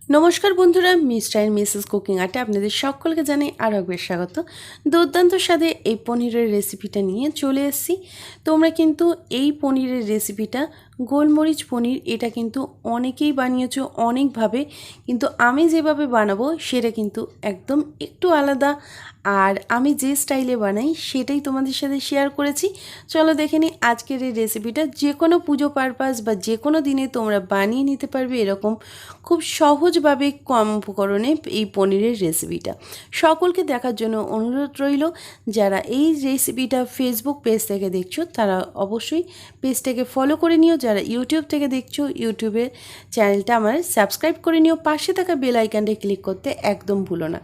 নমস্কার বন্ধুরা, mister Mrs cooking আর্টে আপনাদের সকলকে জানাই আরও একবার স্বাগত। দুর্দান্ত স্বাদে এই পনিরের রেসিপিটা নিয়ে চলে এসেছি। তোমরা কিন্তু এই পনিরের রেসিপিটা গোলমরিচ পনির, এটা কিন্তু অনেকেই বানিয়েছো অনেকভাবে, কিন্তু আমি যেভাবে বানাবো সেটা কিন্তু একদম একটু আলাদা। আর আমি যে স্টাইলে বানাই সেটাই তোমাদের সাথে শেয়ার করেছি। চলো দেখে নিই আজকের এই রেসিপিটা। যে কোনো পুজো পারপাস বা যে কোনো দিনে তোমরা বানিয়ে নিতে পারবে এরকম খুব সহজভাবে কম উপকরণে এই পনিরের রেসিপিটা। সকলকে দেখার জন্য অনুরোধ রইল। যারা এই রেসিপিটা ফেসবুক পেজ থেকে দেখছো তারা অবশ্যই পেজটাকে ফলো করে নিও। যারা ইউটিউব থেকে দেখছো ইউটিউবের চ্যানেলটা আমার সাবস্ক্রাইব করে নিও। পাশে থাকা বেল আইকনটা ক্লিক করতে একদম ভুলো না।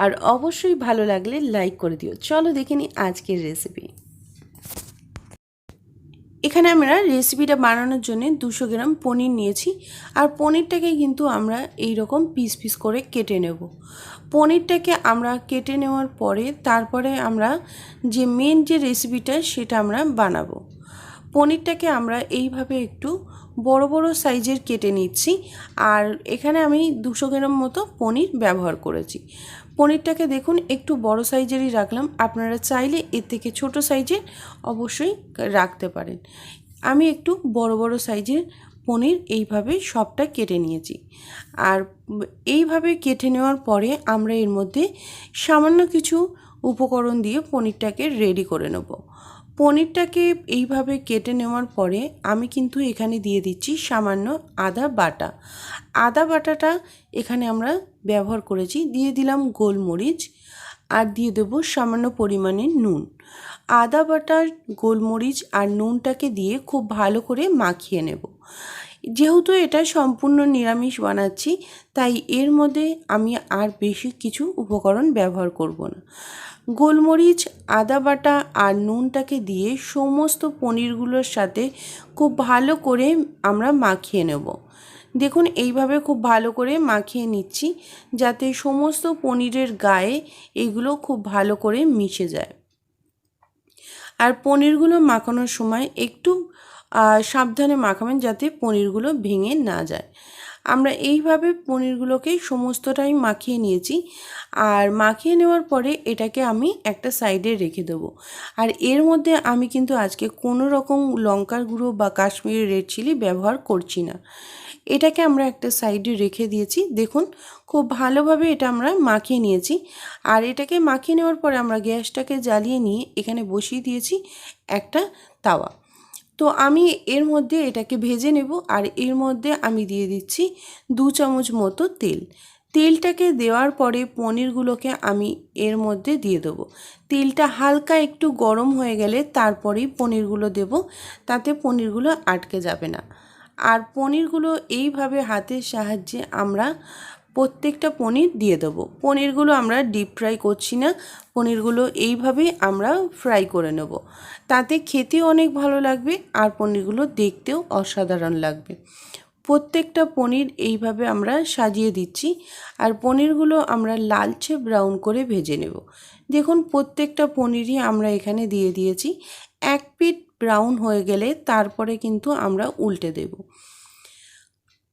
আর অবশ্যই ভালো লাগলে লাইক করে দিও। চলো দেখে নিই আজকের রেসিপি। এখানে আমরা রেসিপিটা বানানোর জন্য 200 গ্রাম পনির নিয়েছি। আর পনিরটাকে কিন্তু আমরা এই রকম পিস পিস করে কেটে নেব। পনিরটাকে আমরা কেটে নেওয়ার পরে তারপরে আমরা যে মেন যে রেসিপিটা সেটা আমরা বানাবো। পনিরটাকে আমরা এইভাবে একটু বড় বড় সাইজের কেটে নিচ্ছি। আর এখানে আমি 200 গ্রাম মতো পনির ব্যবহার করেছি। পনিরটাকে দেখুন একটু বড় সাইজেরই রাখলাম, আপনারা চাইলে এর থেকে ছোট সাইজের অবশ্যই রাখতে পারেন। আমি একটু বড় বড় সাইজের পনির এইভাবে সবটা কেটে নিয়েছি। আর এইভাবে কেটে নেওয়ার পরে আমরা এর মধ্যে সামান্য কিছু উপকরণ দিয়ে পনিরটাকে রেডি করে নেব। পনিরটাকে এইভাবে কেটে নেওয়ার পরে আমি কিন্তু এখানে দিয়ে দিচ্ছি সামান্য আদা বাটা। আদা বাটাটা এখানে আমরা ব্যবহার করেছি। দিয়ে দিলাম গোলমরিচ আর দিয়ে দেবো সামান্য পরিমাণে নুন। আদা বাটা, গোলমরিচ আর নুনটাকে দিয়ে খুব ভালো করে মাখিয়ে নেব। যেহেতু এটা সম্পূর্ণ নিরামিষ বানাচ্ছি তাই এর মধ্যে আমি আর বেশি কিছু উপকরণ ব্যবহার করব না। গোলমরিচ, আদা বাটা আর নুনটাকে দিয়ে সমস্ত পনিরগুলোর সাথে খুব ভালো করে আমরা মাখিয়ে নেব। দেখুন এইভাবে খুব ভালো করে মাখিয়ে নিচ্ছি যাতে সমস্ত পনিরের গায়ে এগুলো খুব ভালো করে মিশে যায়। আর পনিরগুলো মাখানোর সময় একটু সাবধানে মাখাবেন যাতে পনিরগুলো ভেঙে না যায়। আমরা এইভাবে পনিরগুলোকে সমস্তটাই মাখিয়ে নিয়েছি। আর মাখিয়ে নেওয়ার পরে এটাকে আমি একটা সাইডে রেখে দেবো। আর এর মধ্যে আমি কিন্তু আজকে কোনো রকম লঙ্কার গুঁড়ো বা কাশ্মীরি রেড চিলি ব্যবহার করছি না। এটাকে আমরা একটা সাইডে রেখে দিয়েছি। দেখুন খুব ভালোভাবে এটা আমরা মাখিয়ে নিয়েছি। আর এটাকে মাখিয়ে নেওয়ার পরে আমরা গ্যাসটাকে জ্বালিয়ে নিয়ে এখানে বসিয়ে দিয়েছি একটা তাওয়া। তো আমি এর মধ্যে এটাকে ভেজে নেব। আর এর মধ্যে আমি দিয়ে দিচ্ছি 2 চামচ মতো তেল। তেলটাকে দেওয়ার পরে পনিরগুলোকে আমি এর মধ্যে দিয়ে দেবো। তেলটা হালকা একটু গরম হয়ে গেলে তারপরেই পনিরগুলো দেব, তাতে পনিরগুলো আটকে যাবে না। আর পনিরগুলো এইভাবে হাতের সাহায্যে আমরা প্রত্যেকটা পনির দিয়ে দেবো। পনিরগুলো আমরা ডিপ ফ্রাই করছি না, পনিরগুলো এইভাবেই আমরা ফ্রাই করে নেব। তাতে খেতে অনেক ভালো লাগবে আর পনিরগুলো দেখতেও অসাধারণ লাগবে। প্রত্যেকটা পনির এইভাবে আমরা সাজিয়ে দিচ্ছি। আর পনিরগুলো আমরা লালচে ব্রাউন করে ভেজে নেব। দেখুন প্রত্যেকটা পনিরই আমরা এখানে দিয়ে দিয়েছি। এক পিঠ ব্রাউন হয়ে গেলে তারপরে কিন্তু আমরা উল্টে দেব।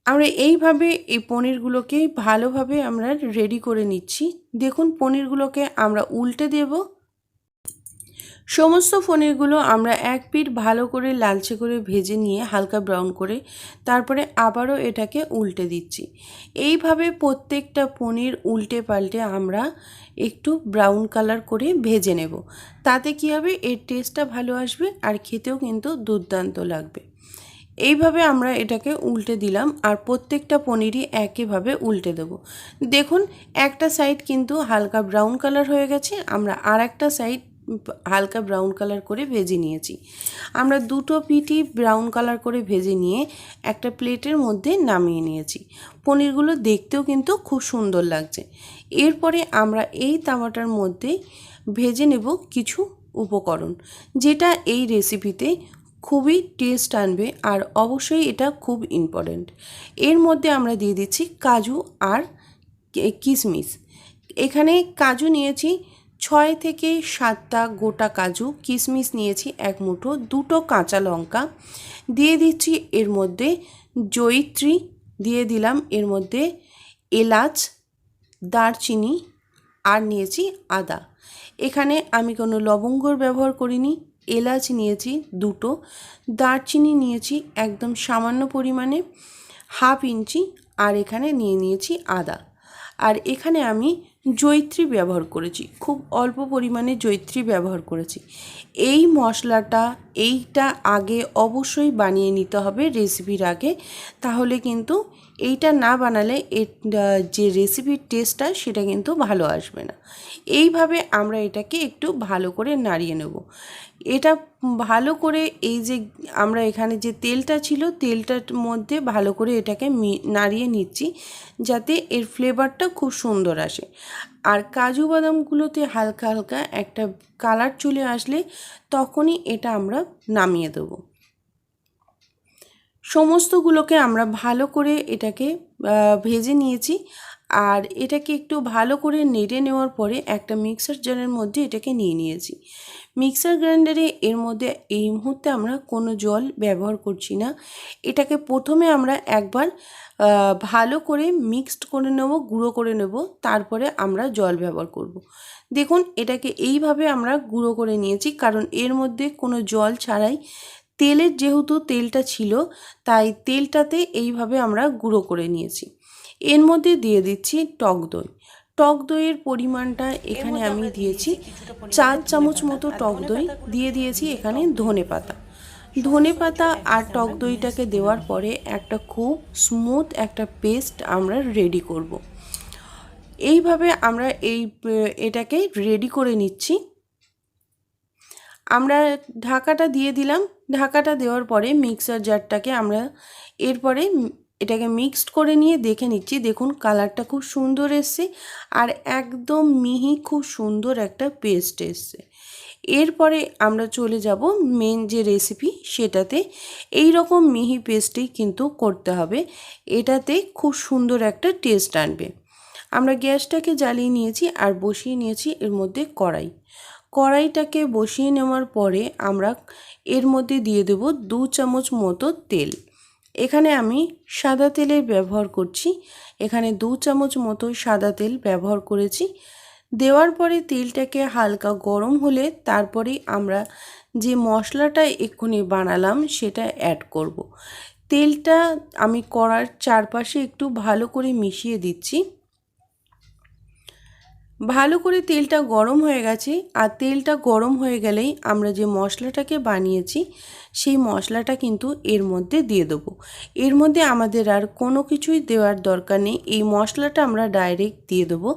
আমরা এইভাবে এই পনিরগুলোকে ভালোভাবে আমরা রেডি করে নিচ্ছি। দেখুন পনিরগুলোকে আমরা উল্টে দেব। সমস্ত পনিরগুলো আমরা এক পিঠ ভালো করে লালচে করে ভেজে নিয়ে হালকা ব্রাউন করে তারপরে আবারও এটাকে উল্টে দিচ্ছি। এইভাবে প্রত্যেকটা পনির উল্টে পাল্টে আমরা একটু ব্রাউন কালার করে ভেজে নেব। তাতে কী হবে, এর টেস্টটা ভালো আসবে আর খেতেও কিন্তু দুর্দান্ত লাগবে। এইভাবে আমরা এটাকে উল্টে দিলাম আর প্রত্যেকটা পনিরই একইভাবে উল্টে দেব। দেখুন একটা সাইড কিন্তু হালকা ব্রাউন কালার হয়ে গেছে, আমরা আর একটা সাইড হালকা ব্রাউন কালার করে ভেজে নিয়েছি। আমরা দুটো পিঠই ব্রাউন কালার করে ভেজে নিয়ে একটা প্লেটের মধ্যে নামিয়ে নিয়েছি। পনিরগুলো দেখতেও কিন্তু খুব সুন্দর লাগছে। এরপরে আমরা এই তাওয়াটার মধ্যে ভেজে নেব কিছু উপকরণ, যেটা এই রেসিপিতে খুবই টেস্ট আনবে আর অবশ্যই এটা খুব ইম্পর্ট্যান্ট। এর মধ্যে আমরা দিয়ে দিচ্ছি কাজু আর কিশমিশ। এখানে কাজু নিয়েছি 6 থেকে 7টা গোটা কাজু, কিশমিশ নিয়েছি 1 মুঠো, 2টো কাঁচা লঙ্কা দিয়ে দিচ্ছি। এর মধ্যে জয়িত্রী দিয়ে দিলাম, এর মধ্যে এলাচ, দারচিনি আর নিয়েছি আদা। এখানে আমি কোনো লবঙ্গর ব্যবহার করিনি। এলাচ নিয়েছি 2টো, দারচিনি নিয়েছি একদম সামান্য পরিমাণে 1/2 ইঞ্চি, আর এখানে নিয়েছি আদা। আর এখানে আমি জয়িত্রী ব্যবহার করেছি, খুব অল্প পরিমাণে জয়িত্রী ব্যবহার করেছি। এই মশলাটা এইটা আগে অবশ্যই বানিয়ে নিতে হবে রেসিপির আগে, তাহলে কিন্তু এইটা না বানালে যে রেসিপির টেস্টটা সেটা কিন্তু ভালো আসবে না। এইভাবে আমরা এটাকে একটু ভালো করে নাড়িয়ে নেব। এটা ভালো করে এই যে আমরা এখানে যে তেলটা ছিল তেলটার মধ্যে ভালো করে এটাকে নাড়িয়ে নিচ্ছি, যাতে এর ফ্লেভারটা খুব সুন্দর আসে। আর কাজু বাদামগুলোতে হালকা হালকা একটা কালার চলে আসলে তখনই এটা আমরা নামিয়ে দেব। সমস্তগুলোকে আমরা ভালো করে এটাকে ভেজে নিয়েছি। আর এটাকে একটু ভালো করে নেড়ে নেওয়ার পরে একটা মিক্সার জারের মধ্যে এটাকে নিয়ে নিয়েছি। মিক্সার গ্রাইন্ডারে এর মধ্যে এই মুহূর্তে আমরা কোনো জল ব্যবহার করছি না। এটাকে প্রথমে আমরা একবার ভালো করে মিক্সড করে নেব, গুঁড়ো করে নেব, তারপরে আমরা জল ব্যবহার করব। দেখুন এটাকে এইভাবে আমরা গুঁড়ো করে নিয়েছি, কারণ এর মধ্যে কোনো জল ছাড়াই তেলের যেহেতু তেলটা ছিল তাই তেলটাতে এইভাবে আমরা গুঁড়ো করে নিয়েছি। এর মধ্যে দিয়ে দিচ্ছি টক দই। টক দইয়ের পরিমাণটা এখানে আমি দিয়েছি 4 চামচ মতো টক দই দিয়ে দিয়েছি। এখানে ধনে পাতা আর টক দইটাকে দেওয়ার পরে একটা খুব স্মুথ একটা পেস্ট আমরা রেডি করব। এইভাবে আমরা এটাকে রেডি করে নিচ্ছি। আমরা ঢাকাটা দিয়ে দিলাম। ঢাকাটা দেওয়ার পরে মিক্সার জারটাকে আমরা এরপরে এটাকে মিক্সড করে নিয়ে দেখে নিচ্ছি। দেখুন কালারটা খুব সুন্দর এসছে আর একদম মিহি খুব সুন্দর একটা পেস্ট এসছে। এরপরে আমরা চলে যাব মেন যে রেসিপি সেটাতে। এই রকম মিহি পেস্টই কিন্তু করতে হবে, এটাতে খুব সুন্দর একটা টেস্ট আনবে। আমরা গ্যাসটাকে জ্বালিয়ে নিয়েছি আর বসিয়ে নিয়েছি এর মধ্যে কড়াইটাকে বসিয়ে নেওয়ার পরে আমরা এর মধ্যে দিয়ে দেব 2 চামচ মতো তেল। এখানে আমি সাদা তেলের ব্যবহার করছি। এখানে 2 চামচ মতো সাদা তেল ব্যবহার করেছি। দেওয়ার পরে তেলটাকে হালকা গরম হলে তারপরে আমরা যে মশলাটা এক্ষুনি বানালাম সেটা অ্যাড করব। তেলটা আমি কড়ার চারপাশে একটু ভালো করে মিশিয়ে দিচ্ছি। ভালো করে তেলটা গরম হয়ে গেছে, আর তেলটা গরম হয়ে গেলেই আমরা যে মশলাটাকে বানিয়েছি সেই মশলাটা কিন্তু এর মধ্যে দিয়ে দেবো। এর মধ্যে আমাদের আর কোনো কিছুই দেওয়ার দরকার নেই, এই মশলাটা আমরা ডাইরেক্ট দিয়ে দেবো।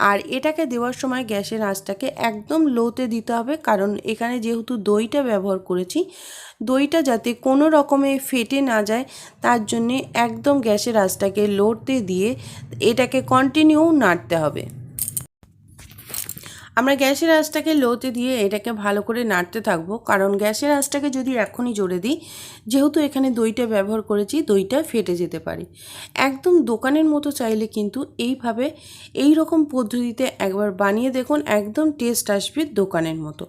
আর এটাকে দেওয়ার সময় গ্যাসের আঁচটাকে একদম লোতে দিতে হবে, কারণ এখানে যেহেতু দইটা ব্যবহার করেছি, দইটা যাতে কোনো রকমে ফেটে না যায় তার জন্যে একদম গ্যাসের আঁচটাকে লোতে দিয়ে এটাকে কন্টিনিউ নাড়তে হবে। আমরা গ্যাসের আঁচটাকে লোতে দিয়ে এটাকে ভালো করে নাড়তে থাকবো, কারণ গ্যাসের আঁচটাকে যদি এখনই জোরে দিই, যেহেতু এখানে দইটা ব্যবহার করেছি, দইটা ফেটে যেতে পারে। একদম দোকানের মতো চাইলে কিন্তু এইভাবে এই রকম পদ্ধতিতে একবার বানিয়ে দেখুন, একদম টেস্ট আসবে দোকানের মতো।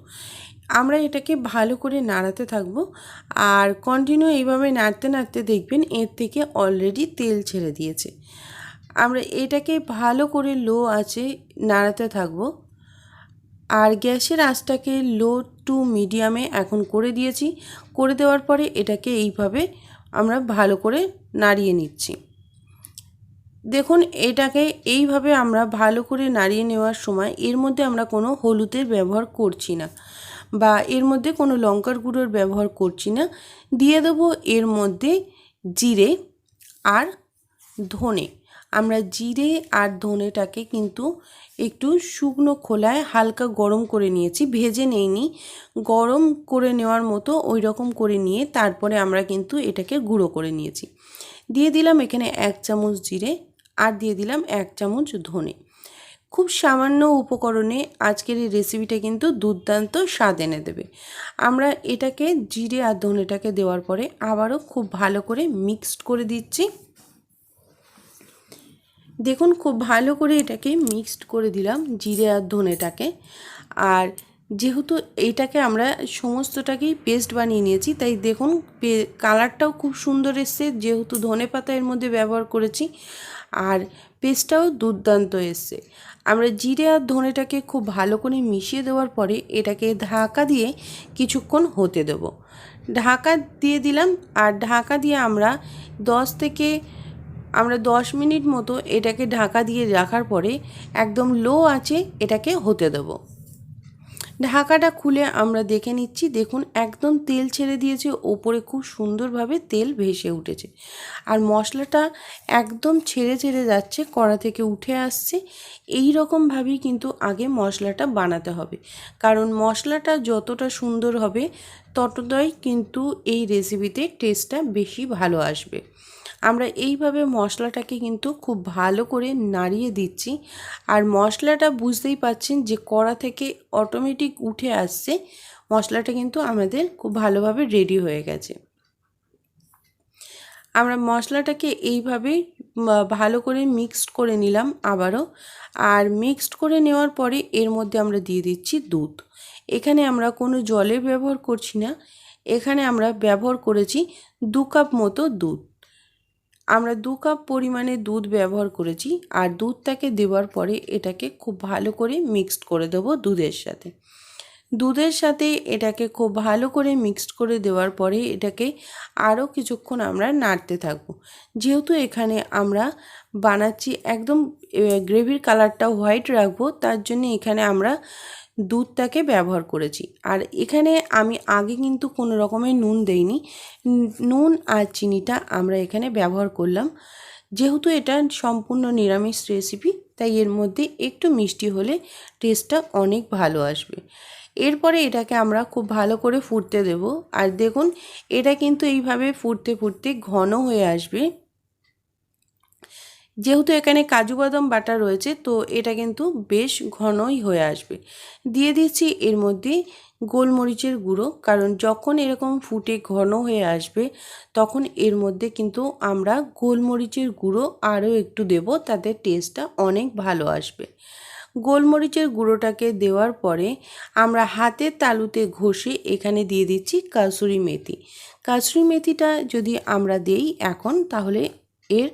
আমরা এটাকে ভালো করে নাড়াতে থাকবো আর কন্টিনিউ এইভাবে নাড়তে নাড়তে দেখবেন এর থেকে অলরেডি তেল ছেড়ে দিয়েছে। আমরা এটাকে ভালো করে লো আঁচে নাড়াতে থাকবো। আর গ্যাসের আঁচটাকে লো টু মিডিয়ামে এখন করে দিয়েছি। করে দেওয়ার পরে এটাকে এইভাবে আমরা ভালো করে নাড়িয়ে নিচ্ছি। দেখুন এটাকে এইভাবে আমরা ভালো করে নাড়িয়ে নেওয়ার সময় এর মধ্যে আমরা কোনো হলুদের ব্যবহার করছি না বা এর মধ্যে কোনো লঙ্কার গুঁড়োর ব্যবহার করছি না। দিয়ে দেবো এর মধ্যে জিরে আর ধনে। আমরা জিরে আর ধনেটাকে কিন্তু একটু শুকনো খোলায় হালকা গরম করে নিয়েছি, ভেজে নেইনি, গরম করে নেওয়ার মতো ওই রকম করে নিয়ে তারপরে আমরা কিন্তু এটাকে গুঁড়ো করে নিয়েছি। দিয়ে দিলাম এখানে 1 চামচ জিরে আর দিয়ে দিলাম 1 চামচ ধনে। খুব সামান্য উপকরণে আজকের এই রেসিপিটা কিন্তু দুর্দান্ত স্বাদ এনে দেবে। আমরা এটাকে জিরে আর ধনেটাকে দেওয়ার পরে আবারও খুব ভালো করে মিক্সড করে দিচ্ছি। দেখুন খুব ভালো করে এটাকে মিক্সড করে দিলাম জিরে আর ধনেটাকে। আর যেহেতু এইটাকে আমরা সমস্তটাকেই পেস্ট বানিয়ে নিয়েছি, তাই দেখুন কালারটাও খুব সুন্দর এসছে, যেহেতু ধনেপাতা এর মধ্যে ব্যবহার করেছি, আর পেস্টটাও দুর্দান্ত এসছে। আমরা জিরে আর ধনেটাকে খুব ভালো করে মিশিয়ে দেওয়ার পরে এটাকে ঢাকা দিয়ে কিছুক্ষণ হতে দেব। ঢাকা দিয়ে দিলাম, আর ঢাকা দিয়ে আমরা 10 মিনিট মতো এটাকে ঢাকা দিয়ে রাখার পরে একদম লো আঁচে এটাকে হতে দেব। ঢাকাটা খুলে আমরা দেখে নিচ্ছি, দেখুন একদম তেল ছেড়ে দিয়েছে, ওপরে খুব সুন্দরভাবে তেল ভেসে উঠেছে, আর মশলাটা একদম ছেড়ে ছেড়ে যাচ্ছে, কড়া থেকে উঠে আসছে। এই রকমভাবেই কিন্তু আগে মশলাটা বানাতে হবে, কারণ মশলাটা যতটা সুন্দর হবে ততটাই কিন্তু এই রেসিপিতে টেস্টটা বেশি ভালো আসবে। আমরা এইভাবে মশলাটাকে কিন্তু খুব ভালো করে নাড়িয়ে দিচ্ছি, আর মশলাটা বুঝতেই পাচ্ছেন যে কড়া থেকে অটোমেটিক উঠে আসছে, মশলাটা কিন্তু আমাদের খুব ভালোভাবে রেডি হয়ে গেছে। আমরা মশলাটাকে এইভাবে ভালো করে মিক্সড করে নিলাম আবারও, আর মিক্সড করে নেওয়ার পরে এর মধ্যে আমরা দিয়ে দিচ্ছি দুধ। এখানে আমরা কোনো জলের ব্যবহার করছি না, এখানে আমরা ব্যবহার করেছি 2 কাপ মতো দুধ। আমরা 2 কাপ পরিমাণে দুধ ব্যবহার করেছি, আর দুধটাকে দেওয়ার পরে এটাকে খুব ভালো করে মিক্সড করে দেবো দুধের সাথে। দুধের সাথে এটাকে খুব ভালো করে মিক্সড করে দেওয়ার পরে এটাকে আরও কিছুক্ষণ আমরা নাড়তে থাকবো। যেহেতু এখানে আমরা বানাচ্ছি একদম গ্রেভির কালারটা হোয়াইট রাখবো, তার জন্য এখানে আমরা দুধটাকে ব্যবহার করেছি। আর এখানে আমি আগে কিন্তু কোনো রকমের নুন দেইনি, নুন আর চিনিটা আমরা এখানে ব্যবহার করলাম। যেহেতু এটা সম্পূর্ণ নিরামিষ রেসিপি, তাই এর মধ্যে একটু মিষ্টি হলে টেস্টটা অনেক ভালো আসবে। এরপরে এটাকে আমরা খুব ভালো করে ফুটতে দেব, আর দেখুন এটা কিন্তু এইভাবে ফুটতে ফুটতে ঘন হয়ে আসবে। যেহেতু এখানে কাজু বাদাম বাটা রয়েছে, তো এটা কিন্তু বেশ ঘনই হয়ে আসবে। দিয়ে দিচ্ছি এর মধ্যে গোলমরিচের গুঁড়ো, কারণ যখন এরকম ফুটে ঘন হয়ে আসবে তখন এর মধ্যে কিন্তু আমরা গোলমরিচের গুঁড়ো আরও একটু দেব, তাতে টেস্টটা অনেক ভালো আসবে। গোলমরিচের গুঁড়োটাকে দেওয়ার পরে আমরা হাতের তালুতে ঘষে এখানে দিয়ে দিচ্ছি কাসুরি মেথি। কাসুরি মেথিটা যদি আমরা দেই এখন, তাহলে এর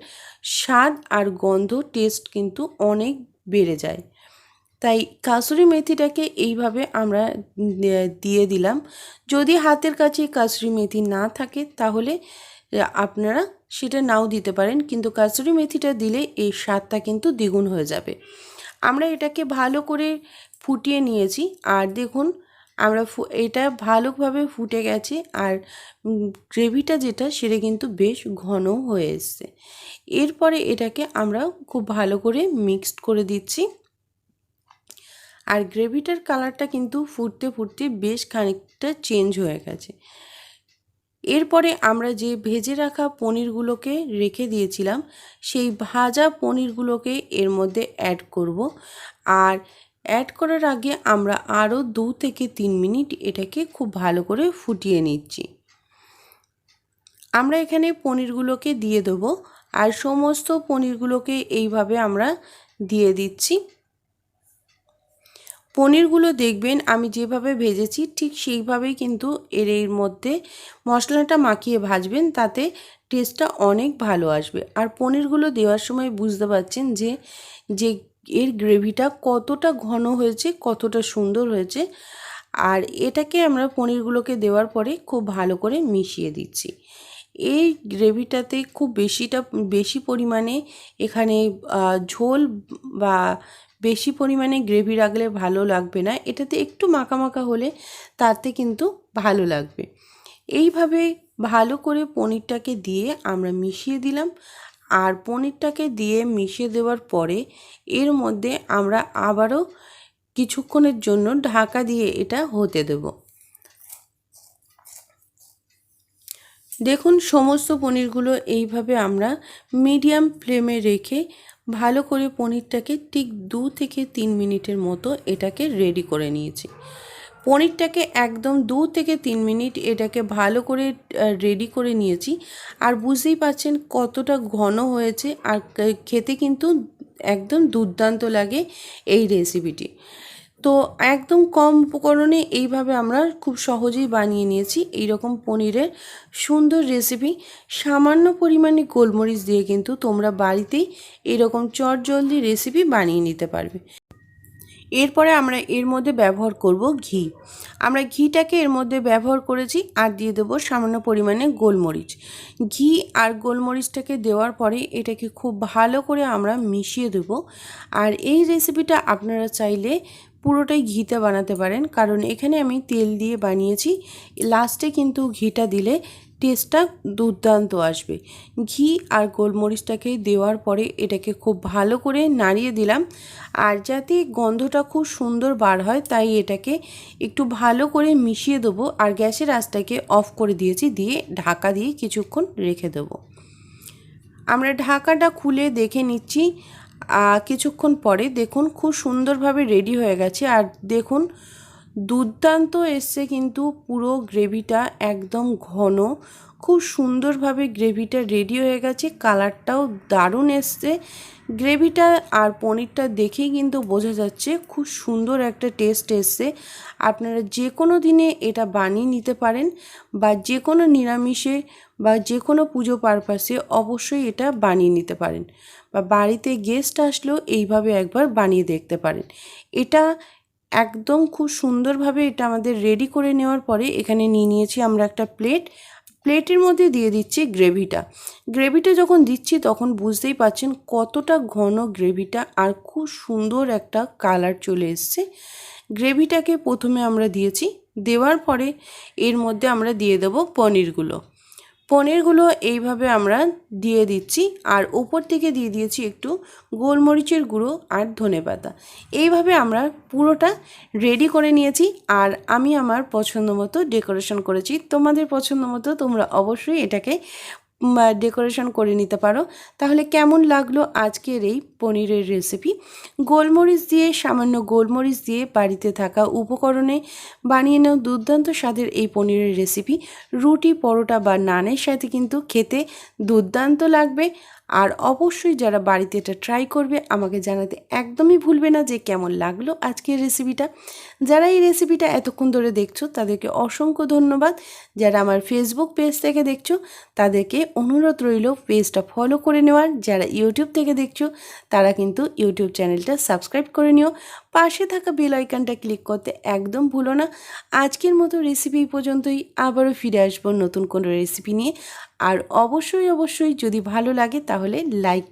স্বাদ আর গন্ধ টেস্ট কিন্তু অনেক বেড়ে যায়। তাই কাসুরি মেথিটাকে এইভাবে আমরা দিয়ে দিলাম। যদি হাতের কাছে কাসুরি মেথি না থাকে তাহলে আপনারা সেটা নাও দিতে পারেন, কিন্তু কাসুরি মেথিটা দিলে এই স্বাদটা কিন্তু দ্বিগুণ হয়ে যাবে। আমরা এটাকে ভালো করে ফুটিয়ে নিয়েছি, আর দেখুন আমরা এটা ভালোভাবে ফুটে গেছে, আর গ্রেভিটা যেটা সেটা কিন্তু বেশ ঘন হয়ে এসছে। এরপরে এটাকে আমরা খুব ভালো করে মিক্সড করে দিচ্ছি, আর গ্রেভিটার কালারটা কিন্তু ফুটতে ফুটতে বেশ খানিকটা চেঞ্জ হয়ে গেছে। এরপরে আমরা যে ভেজে রাখা পনিরগুলোকে রেখে দিয়েছিলাম, সেই ভাজা পনিরগুলোকে এর মধ্যে অ্যাড করব, আর অ্যাড করার আগে আমরা আরও 2 থেকে 3 মিনিট এটাকে খুব ভালো করে ফুটিয়ে নিচ্ছি। আমরা এখানে পনিরগুলোকে দিয়ে দেবো, আর সমস্ত পনিরগুলোকে এইভাবে আমরা দিয়ে দিচ্ছি। পনিরগুলো দেখবেন আমি যেভাবে ভেজেছি ঠিক সেইভাবেই কিন্তু এর মধ্যে মশলাটা মাখিয়ে ভাজবেন, তাতে টেস্টটা অনেক ভালো আসবে। আর পনিরগুলো দেওয়ার সময় বুঝতে পারছেন যে যে এর গ্রেভিটা কতটা ঘন হয়েছে, কতটা সুন্দর হয়েছে। আর এটাকে আমরা পনিরগুলোকে দেওয়ার পরে খুব ভালো করে মিশিয়ে দিচ্ছি। এই গ্রেভিটাতে খুব বেশি পরিমাণে এখানে ঝোল বা বেশি পরিমাণে গ্রেভি রাখলে ভালো লাগবে না, এটাতে একটু মাখা মাখা হলে তাতে কিন্তু ভালো লাগবে। এইভাবে ভালো করে পনিরটাকে দিয়ে আমরা মিশিয়ে দিলাম, আর পনিরটাকে দিয়ে মিশিয়ে দেওয়ার পরে এর মধ্যে আমরা আবারও কিছুক্ষণের জন্য ঢাকা দিয়ে এটা হতে দেব। দেখুন সমস্ত পনিরগুলো এইভাবে আমরা মিডিয়াম ফ্লেমে রেখে ভালো করে পনিরটাকে ঠিক 2 থেকে 3 মিনিটের মতো এটাকে রেডি করে নিয়েছি। পনিরটাকে একদম 2 থেকে 3 মিনিট এটাকে ভালো করে রেডি করে নিয়েছি, আর বুঝতেই পারছেন কতটা ঘন হয়েছে, আর খেতে কিন্তু একদম দুর্দান্ত লাগে এই রেসিপিটি। তো একদম কম উপকরণে এইভাবে আমরা খুব সহজেই বানিয়ে নিয়েছি এইরকম পনিরের সুন্দর রেসিপি। সামান্য পরিমাণে গোলমরিচ দিয়ে কিন্তু তোমরা বাড়িতেই এরকম চটজলদি রেসিপি বানিয়ে নিতে পারবে। এরপরে আমরা এর মধ্যে ব্যবহার করব ঘি। আমরা ঘিটাকে এর মধ্যে ব্যবহার করেছি আর দিয়ে দেবো সামান্য পরিমাণে গোলমরিচ। ঘি আর গোলমরিচটাকে দেওয়ার পরে এটাকে খুব ভালো করে আমরা মিশিয়ে দেব। আর এই রেসিপিটা আপনারা চাইলে পুরোটাই ঘিতে বানাতে পারেন, কারণ এখানে আমি তেল দিয়ে বানিয়েছি। লাস্টে কিন্তু ঘিটা দিলে টেস্টটা দুর্দান্ত আসবে। ঘি আর গোলমরিচটাকে দেওয়ার পরে এটাকে খুব ভালো করে নাড়িয়ে দিলাম। আর যাতে গন্ধটা খুব সুন্দর বার হয় তাই এটাকে একটু ভালো করে মিশিয়ে দেবো। আর গ্যাসের আঁচটাকে অফ করে দিয়েছি, দিয়ে ঢাকা দিয়ে কিছুক্ষণ রেখে দেবো। আমরা ঢাকাটা খুলে দেখে নিচ্ছি। কিছুক্ষণ পরে দেখুন খুব সুন্দরভাবে রেডি হয়ে গেছে। আর দেখুন দুর্দান্ত এসছে, কিন্তু পুরো গ্রেভিটা একদম ঘন, খুব সুন্দরভাবে গ্রেভিটা রেডি হয়ে গেছে। কালারটাও দারুণ এসছে। গ্রেভিটা আর পনিরটা দেখেই কিন্তু বোঝা যাচ্ছে খুব সুন্দর একটা টেস্ট এসছে। আপনারা যে কোনো দিনে এটা বানিয়ে নিতে পারেন, বা যে কোনো নিরামিষে বা যে কোনো পুজো পারপাসে অবশ্যই এটা বানিয়ে নিতে পারেন, বা বাড়িতে গেস্ট আসলেও এইভাবে একবার বানিয়ে দেখতে পারেন। এটা একদম খুব সুন্দরভাবে এটা আমাদের রেডি করে নেওয়ার পরে এখানে নিয়ে নিয়েছি আমরা একটা প্লেটের মধ্যে দিয়ে দিচ্ছি গ্রেভিটা যখন দিচ্ছি তখন বুঝতেই পাচ্ছেন কতটা ঘন গ্রেভিটা, আর খুব সুন্দর একটা কালার চলে এসছে। গ্রেভিটাকে প্রথমে আমরা দিয়েছি, দেওয়ার পরে এর মধ্যে আমরা দিয়ে দেবো পনিরগুলো এইভাবে আমরা দিয়ে দিচ্ছি। আর ওপর থেকে দিয়ে দিয়েছি একটু গোলমরিচের গুঁড়ো আর ধনেপাতা। এইভাবে আমরা পুরোটা রেডি করে নিয়েছি। আর আমি আমার পছন্দ মতো ডেকোরেশন করেছি। তোমাদের পছন্দ মতো তোমরা অবশ্যই এটাকে ডেকোরেশন করে নিতে পারো। তাহলে কেমন লাগলো আজকের এই পনিরের রেসিপি? সামান্য গোলমরিচ দিয়ে বাড়িতে থাকা উপকরণে বানিয়ে নাও দুর্দান্ত স্বাদের এই পনিরের রেসিপি। রুটি, পরোটা বা নানের সাথে কিন্তু খেতে দুর্দান্ত লাগবে। আর অবশ্যই যারা বাড়িতে এটা ট্রাই করবে আমাকে জানাতে একদমই ভুলবে না যে কেমন লাগলো আজকের রেসিপিটা। যারা এই রেসিপিটা এতক্ষণ ধরে দেখছো তাদেরকে অসংখ্য ধন্যবাদ। যারা আমার ফেসবুক পেজ থেকে দেখছো তাদেরকে অনুরোধ রইল পেজটা ফলো করে নেওয়ার। যারা ইউটিউব থেকে দেখছো তারা কিন্তু ইউটিউব চ্যানেলটা সাবস্ক্রাইব করে নিও। পাশে থাকা বেল আইকনটা ক্লিক করতে একদম ভুলো না। আজকের মতো রেসিপি এই পর্যন্তই। আবারও ফিরে আসবো নতুন কোনো রেসিপি নিয়ে। আর অবশ্যই যদি ভালো লাগে তাহলে লাইক